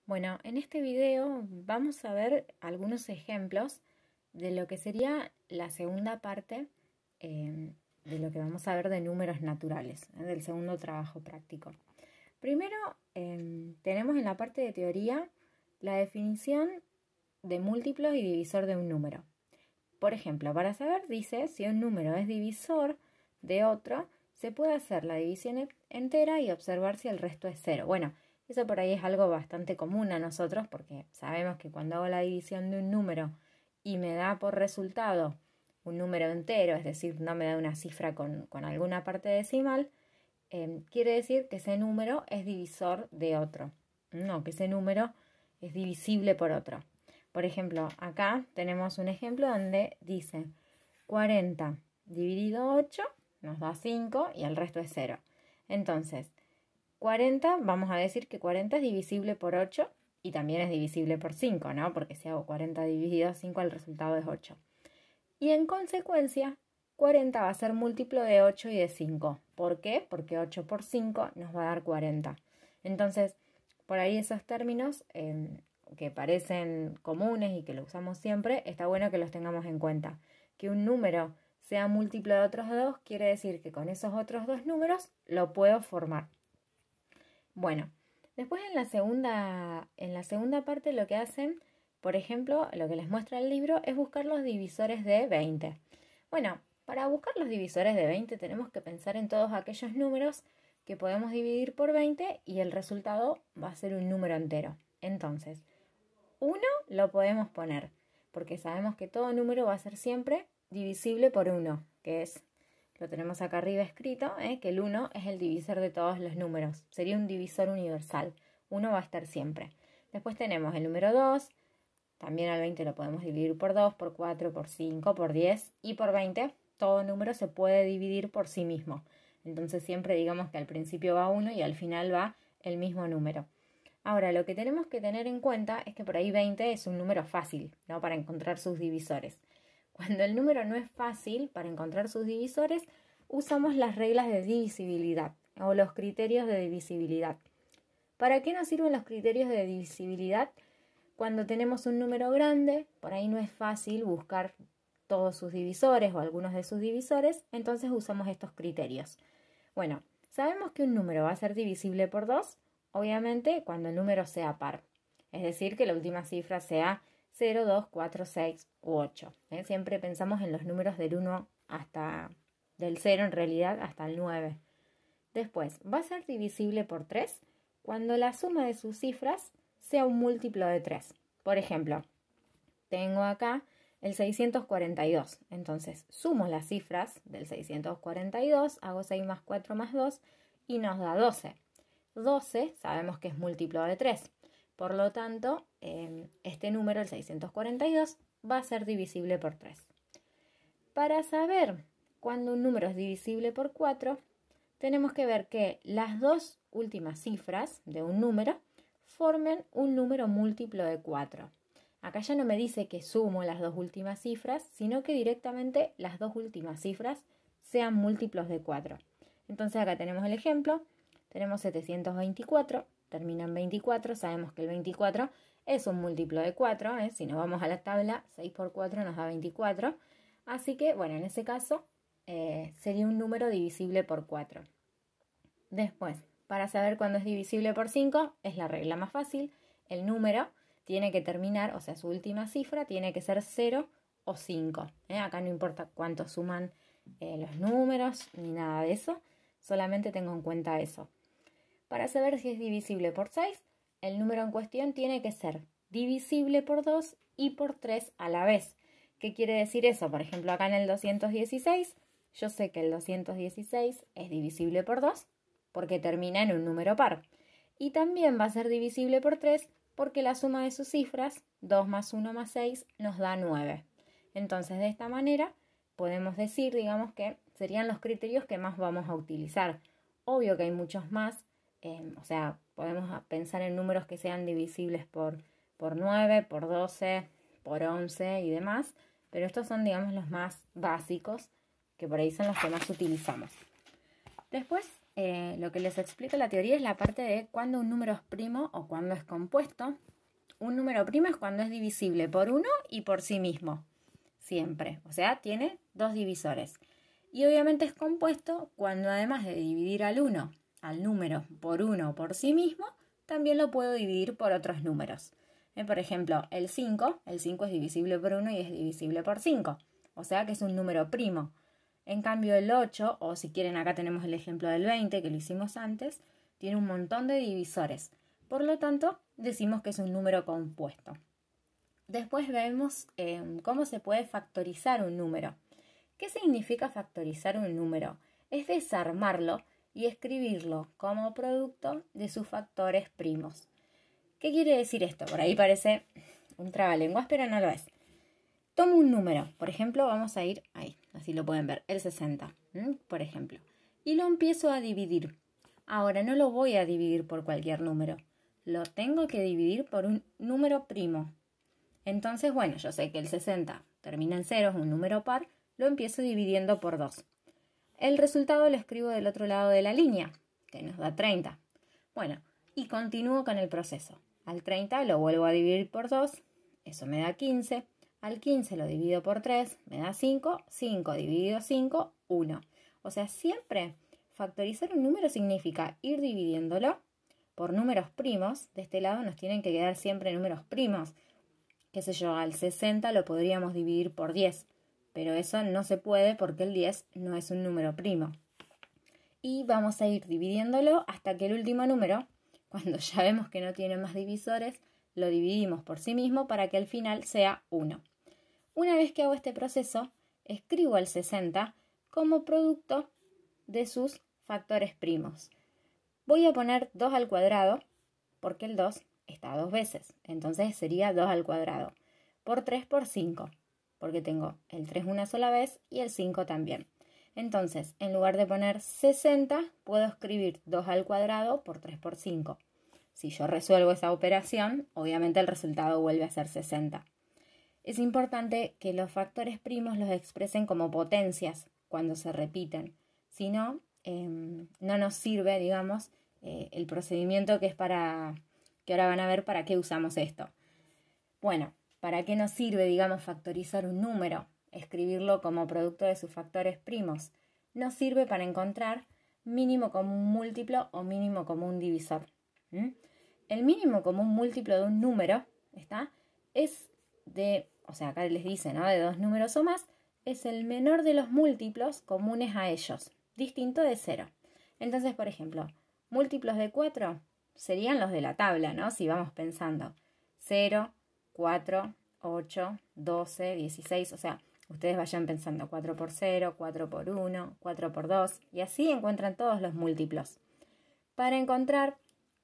Bueno, en este video vamos a ver algunos ejemplos de lo que sería la segunda parte de lo que vamos a ver de números naturales, del segundo trabajo práctico. Primero, tenemos en la parte de teoría la definición de múltiplos y divisor de un número. Por ejemplo, para saber, dice, si un número es divisor de otro, se puede hacer la división entera y observar si el resto es cero. Bueno, eso por ahí es algo bastante común a nosotros porque sabemos que cuando hago la división de un número y me da por resultado un número entero, es decir, no me da una cifra con alguna parte decimal, quiere decir que ese número es divisor de otro. No, que ese número es divisible por otro. Por ejemplo, acá tenemos un ejemplo donde dice 40 dividido 8 nos da 5 y el resto es 0. Entonces, 40, vamos a decir que 40 es divisible por 8 y también es divisible por 5, ¿no? Porque si hago 40 dividido 5, el resultado es 8. Y en consecuencia, 40 va a ser múltiplo de 8 y de 5. ¿Por qué? Porque 8 por 5 nos va a dar 40. Entonces, por ahí esos términos que parecen comunes y que lo usamos siempre, está bueno que los tengamos en cuenta. Que un número sea múltiplo de otros dos quiere decir que con esos otros dos números lo puedo formar. Bueno, después en la segunda parte lo que hacen, por ejemplo, lo que les muestra el libro es buscar los divisores de 20. Bueno, para buscar los divisores de 20 tenemos que pensar en todos aquellos números que podemos dividir por 20 y el resultado va a ser un número entero. Entonces, 1 lo podemos poner, porque sabemos que todo número va a ser siempre divisible por 1, que es, lo tenemos acá arriba escrito, que el 1 es el divisor de todos los números. Sería un divisor universal. 1 va a estar siempre. Después tenemos el número 2. También al 20 lo podemos dividir por 2, por 4, por 5, por 10 y por 20. Todo número se puede dividir por sí mismo. Entonces siempre digamos que al principio va 1 y al final va el mismo número. Ahora, lo que tenemos que tener en cuenta es que por ahí 20 es un número fácil, ¿no? Para encontrar sus divisores. Cuando el número no es fácil para encontrar sus divisores, usamos las reglas de divisibilidad o los criterios de divisibilidad. ¿Para qué nos sirven los criterios de divisibilidad? Cuando tenemos un número grande, por ahí no es fácil buscar todos sus divisores o algunos de sus divisores, entonces usamos estos criterios. Bueno, sabemos que un número va a ser divisible por 2, obviamente cuando el número sea par, es decir, que la última cifra sea 0, 2, 4, 6 u 8. Siempre pensamos en los números del 1 hasta del 0 en realidad hasta el 9. Después, va a ser divisible por 3 cuando la suma de sus cifras sea un múltiplo de 3. Por ejemplo, tengo acá el 642. Entonces, sumo las cifras del 642, hago 6 más 4 más 2 y nos da 12. 12 sabemos que es múltiplo de 3. Por lo tanto, este número, el 642, va a ser divisible por 3. Para saber cuándo un número es divisible por 4, tenemos que ver que las dos últimas cifras de un número formen un número múltiplo de 4. Acá ya no me dice que sumo las dos últimas cifras, sino que directamente las dos últimas cifras sean múltiplos de 4. Entonces acá tenemos el ejemplo, tenemos 724, termina en 24, sabemos que el 24 es un múltiplo de 4, si nos vamos a la tabla, 6 por 4 nos da 24, así que bueno, en ese caso sería un número divisible por 4. Después, para saber cuándo es divisible por 5, es la regla más fácil, el número tiene que terminar, o sea, su última cifra tiene que ser 0 o 5. Acá no importa cuánto suman los números ni nada de eso, solamente tengo en cuenta eso. Para saber si es divisible por 6, el número en cuestión tiene que ser divisible por 2 y por 3 a la vez. ¿Qué quiere decir eso? Por ejemplo, acá en el 216, yo sé que el 216 es divisible por 2 porque termina en un número par. Y también va a ser divisible por 3 porque la suma de sus cifras, 2 más 1 más 6, nos da 9. Entonces, de esta manera, podemos decir, digamos, que serían los criterios que más vamos a utilizar. Obvio que hay muchos más, o sea, podemos pensar en números que sean divisibles por 9, por 12, por 11 y demás, pero estos son, digamos, los más básicos, que por ahí son los que más utilizamos. Después, lo que les explica la teoría es la parte de cuando un número es primo o cuando es compuesto. Un número primo es cuando es divisible por uno y por sí mismo, siempre. O sea, tiene dos divisores. Y obviamente es compuesto cuando además de dividir al número por uno o por sí mismo, también lo puedo dividir por otros números. Por ejemplo, el 5 es divisible por 1 y es divisible por 5. O sea que es un número primo. En cambio el 8, o si quieren acá tenemos el ejemplo del 20 que lo hicimos antes, tiene un montón de divisores. Por lo tanto, decimos que es un número compuesto. Después vemos cómo se puede factorizar un número. ¿Qué significa factorizar un número? Es desarmarlo y escribirlo como producto de sus factores primos. ¿Qué quiere decir esto? Por ahí parece un trabalenguas, pero no lo es. Tomo un número, por ejemplo, vamos a ir ahí, así lo pueden ver, el 60, por ejemplo, y lo empiezo a dividir. Ahora no lo voy a dividir por cualquier número, lo tengo que dividir por un número primo. Entonces, bueno, yo sé que el 60 termina en 0, es un número par, lo empiezo dividiendo por 2. El resultado lo escribo del otro lado de la línea, que nos da 30. Bueno, y continúo con el proceso. Al 30 lo vuelvo a dividir por 2, eso me da 15. Al 15 lo divido por 3, me da 5. 5 dividido 5, 1. O sea, siempre factorizar un número significa ir dividiéndolo por números primos. De este lado nos tienen que quedar siempre números primos. Qué sé yo, al 60 lo podríamos dividir por 10. Pero eso no se puede porque el 10 no es un número primo. Y vamos a ir dividiéndolo hasta que el último número, cuando ya vemos que no tiene más divisores, lo dividimos por sí mismo para que al final sea 1. Una vez que hago este proceso, escribo el 60 como producto de sus factores primos. Voy a poner 2 al cuadrado porque el 2 está 2 veces, entonces sería 2 al cuadrado, por 3 por 5, porque tengo el 3 una sola vez y el 5 también. Entonces, en lugar de poner 60, puedo escribir 2 al cuadrado por 3 por 5. Si yo resuelvo esa operación, obviamente el resultado vuelve a ser 60. Es importante que los factores primos los expresen como potencias cuando se repiten. Si no, no nos sirve, digamos, el procedimiento que es para, que ahora van a ver para qué usamos esto. Bueno, ¿para qué nos sirve, digamos, factorizar un número? Escribirlo como producto de sus factores primos. Nos sirve para encontrar mínimo común múltiplo o mínimo común divisor. El mínimo común múltiplo de un número, es de, o sea, acá les dice, ¿no? De 2 números o más, es el menor de los múltiplos comunes a ellos, distinto de 0. Entonces, por ejemplo, múltiplos de 4 serían los de la tabla, ¿no? Si vamos pensando 0, 4, 8, 12, 16, o sea, ustedes vayan pensando 4 por 0, 4 por 1, 4 por 2, y así encuentran todos los múltiplos. Para encontrar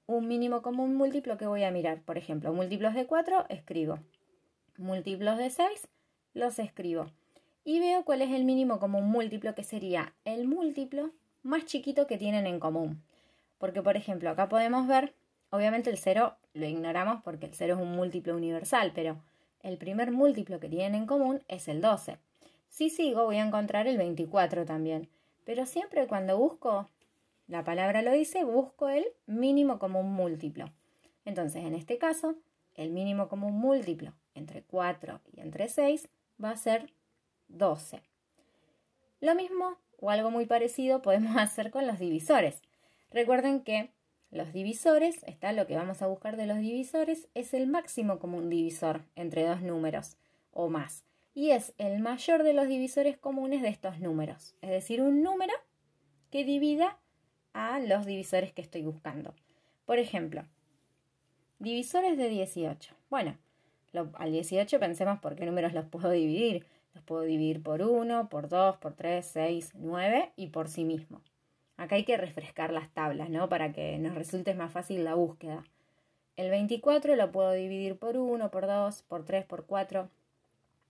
un mínimo común múltiplo, ¿qué voy a mirar? Por ejemplo, múltiplos de 4, escribo. Múltiplos de 6, los escribo. Y veo cuál es el mínimo común múltiplo, que sería el múltiplo más chiquito que tienen en común. Porque, por ejemplo, acá podemos ver, obviamente el 0 lo ignoramos porque el 0 es un múltiplo universal, pero el primer múltiplo que tienen en común es el 12. Si sigo, voy a encontrar el 24 también. Pero siempre cuando busco, la palabra lo dice, busco el mínimo común múltiplo. Entonces, en este caso, el mínimo común múltiplo entre 4 y entre 6 va a ser 12. Lo mismo o algo muy parecido podemos hacer con los divisores. Recuerden que los divisores, lo que vamos a buscar de los divisores, es el máximo común divisor entre dos números o más. Y es el mayor de los divisores comunes de estos números. Es decir, un número que divida a los divisores que estoy buscando. Por ejemplo, divisores de 18. Bueno, al 18 pensemos por qué números los puedo dividir. Los puedo dividir por 1, por 2, por 3, 6, 9 y por sí mismo. Acá hay que refrescar las tablas, ¿no? Para que nos resulte más fácil la búsqueda. El 24 lo puedo dividir por 1, por 2, por 3, por 4,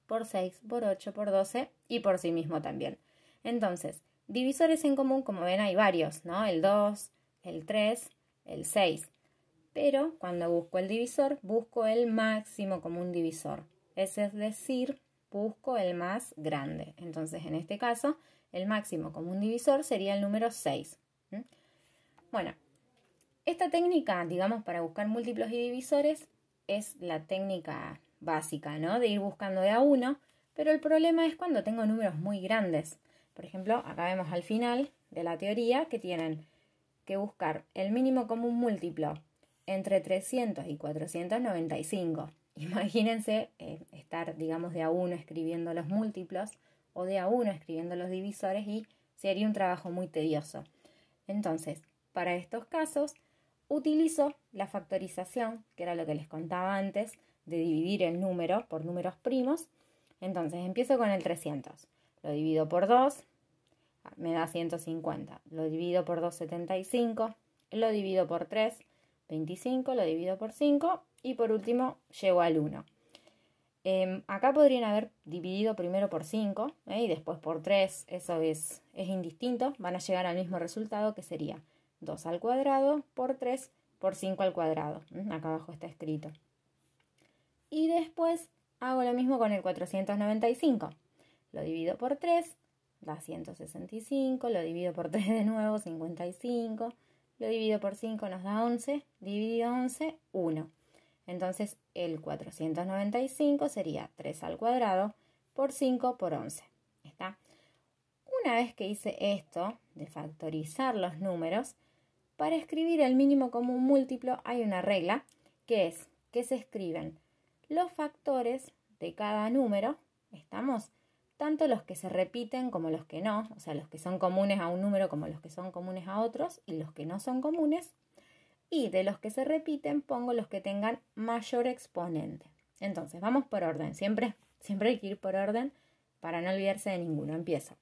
por 6, por 8, por 12 y por sí mismo también. Entonces, divisores en común, como ven, hay varios, ¿no? El 2, el 3, el 6. Pero cuando busco el divisor, busco el máximo común divisor. Es decir, busco el más grande. Entonces, en este caso, el máximo común divisor sería el número 6. Bueno, esta técnica, digamos, para buscar múltiplos y divisores es la técnica básica, ¿no? De ir buscando de a uno, pero el problema es cuando tengo números muy grandes. Por ejemplo, acá vemos al final de la teoría que tienen que buscar el mínimo común múltiplo entre 300 y 495. Imagínense estar, digamos, de a uno escribiendo los múltiplos o de a uno escribiendo los divisores y sería un trabajo muy tedioso. Entonces, para estos casos, utilizo la factorización, que era lo que les contaba antes, de dividir el número por números primos. Entonces, empiezo con el 300. Lo divido por 2, me da 150. Lo divido por 2, 75. Lo divido por 3, 25. Lo divido por 5. Y por último, llego al 1. Acá podrían haber dividido primero por 5 y después por 3. Eso es indistinto. Van a llegar al mismo resultado, que sería 2 al cuadrado por 3 por 5 al cuadrado. Acá abajo está escrito. Y después hago lo mismo con el 495. Lo divido por 3, da 165. Lo divido por 3 de nuevo, 55. Lo divido por 5 nos da 11. Dividido 11, 1. Entonces el 495 sería 3 al cuadrado por 5 por 11. ¿Está? Una vez que hice esto de factorizar los números, para escribir el mínimo común múltiplo hay una regla, que es que se escriben los factores de cada número, ¿estamos? Tanto los que se repiten como los que no, o sea, los que son comunes a un número como los que son comunes a otros, y los que no son comunes. Y de los que se repiten pongo los que tengan mayor exponente. Entonces, vamos por orden. Siempre hay que ir por orden para no olvidarse de ninguno. Empiezo.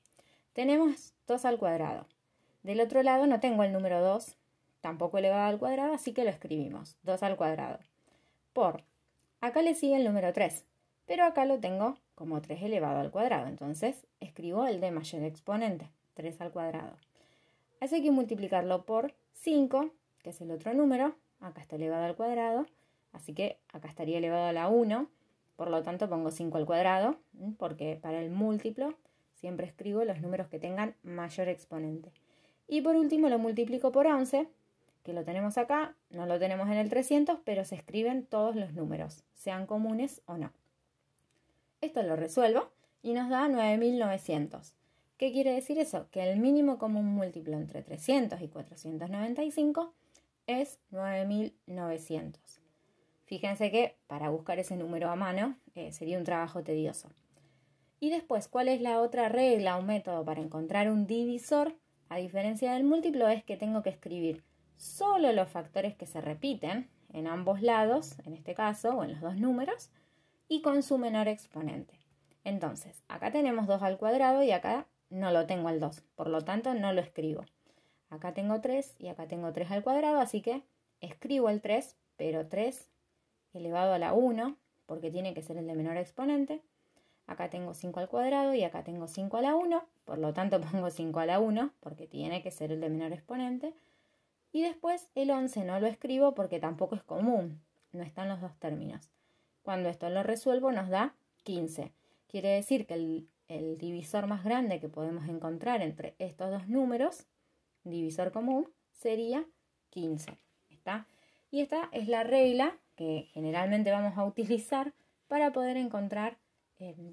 Tenemos 2 al cuadrado. Del otro lado no tengo el número 2, tampoco elevado al cuadrado, así que lo escribimos. 2 al cuadrado. Por. Acá le sigue el número 3, pero acá lo tengo como 3 elevado al cuadrado. Entonces, escribo el de mayor exponente, 3 al cuadrado. Así hay que multiplicarlo por 5, que es el otro número. Acá está elevado al cuadrado, así que acá estaría elevado a la 1. Por lo tanto pongo 5 al cuadrado, porque para el múltiplo siempre escribo los números que tengan mayor exponente. Y por último lo multiplico por 11, que lo tenemos acá, no lo tenemos en el 300, pero se escriben todos los números, sean comunes o no. Esto lo resuelvo y nos da 9900. ¿Qué quiere decir eso? Que el mínimo común múltiplo entre 300 y 495 es 9900. Fíjense que para buscar ese número a mano sería un trabajo tedioso. Y después, ¿cuál es la otra regla o método para encontrar un divisor? A diferencia del múltiplo, es que tengo que escribir solo los factores que se repiten en ambos lados, en este caso, o en los dos números, y con su menor exponente. Entonces, acá tenemos 2 al cuadrado y acá no lo tengo al 2, por lo tanto no lo escribo. Acá tengo 3 y acá tengo 3 al cuadrado, así que escribo el 3, pero 3 elevado a la 1, porque tiene que ser el de menor exponente. Acá tengo 5 al cuadrado y acá tengo 5 a la 1, por lo tanto pongo 5 a la 1, porque tiene que ser el de menor exponente. Y después el 11 no lo escribo porque tampoco es común, no están los dos términos. Cuando esto lo resuelvo nos da 15. Quiere decir que el divisor más grande que podemos encontrar entre estos dos números, divisor común, sería 15. ¿Está? Y esta es la regla que generalmente vamos a utilizar para poder encontrar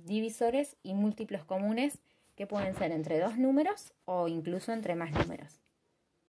divisores y múltiplos comunes que pueden ser entre dos números o incluso entre más números.